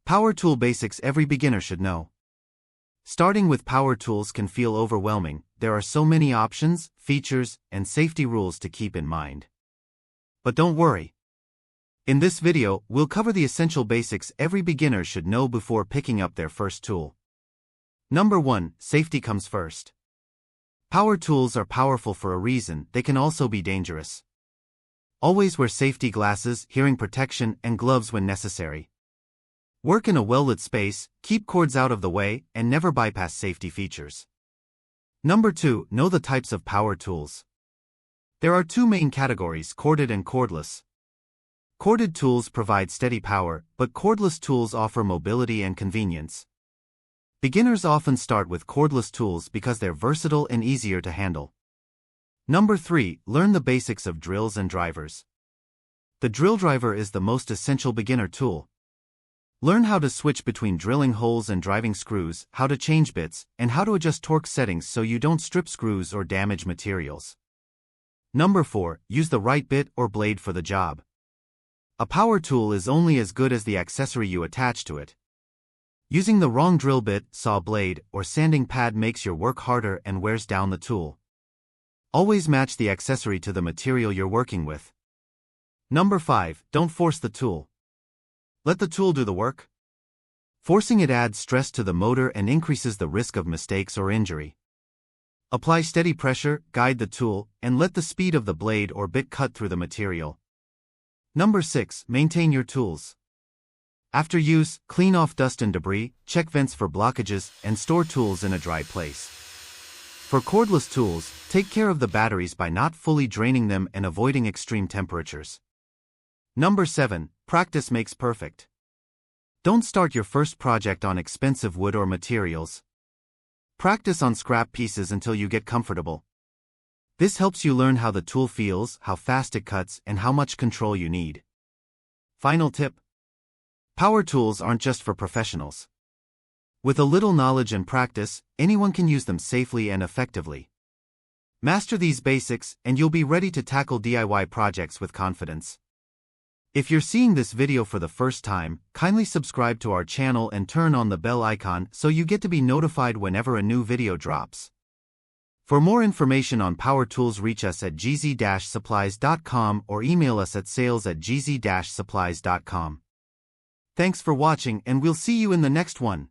Power tool basics every beginner should know. Starting with power tools can feel overwhelming. There are so many options, features, and safety rules to keep in mind. But don't worry. In this video, we'll cover the essential basics every beginner should know before picking up their first tool. Number 1. Safety comes first. Power tools are powerful for a reason. They can also be dangerous. Always wear safety glasses, hearing protection, and gloves when necessary. Work in a well-lit space, keep cords out of the way, and never bypass safety features. Number 2. Know the types of power tools. There are two main categories, corded and cordless. Corded tools provide steady power, but cordless tools offer mobility and convenience. Beginners often start with cordless tools because they're versatile and easier to handle. Number 3. Learn the basics of drills and drivers. The drill driver is the most essential beginner tool. Learn how to switch between drilling holes and driving screws, how to change bits, and how to adjust torque settings so you don't strip screws or damage materials. Number 4. Use the right bit or blade for the job. A power tool is only as good as the accessory you attach to it. Using the wrong drill bit, saw blade, or sanding pad makes your work harder and wears down the tool. Always match the accessory to the material you're working with. Number 5. Don't force the tool. Let the tool do the work. Forcing it adds stress to the motor and increases the risk of mistakes or injury. Apply steady pressure, guide the tool, and let the speed of the blade or bit cut through the material. Number 6. Maintain your tools. After use, clean off dust and debris, check vents for blockages, and store tools in a dry place. For cordless tools, take care of the batteries by not fully draining them and avoiding extreme temperatures. Number 7. Practice makes perfect. Don't start your first project on expensive wood or materials. Practice on scrap pieces until you get comfortable. This helps you learn how the tool feels, how fast it cuts, and how much control you need. Final tip. Power tools aren't just for professionals. With a little knowledge and practice, anyone can use them safely and effectively. Master these basics, and you'll be ready to tackle DIY projects with confidence. If you're seeing this video for the first time, kindly subscribe to our channel and turn on the bell icon so you get to be notified whenever a new video drops. For more information on power tools, reach us at gz-supplies.com or email us at sales@gz-supplies.com. Thanks for watching, and we'll see you in the next one.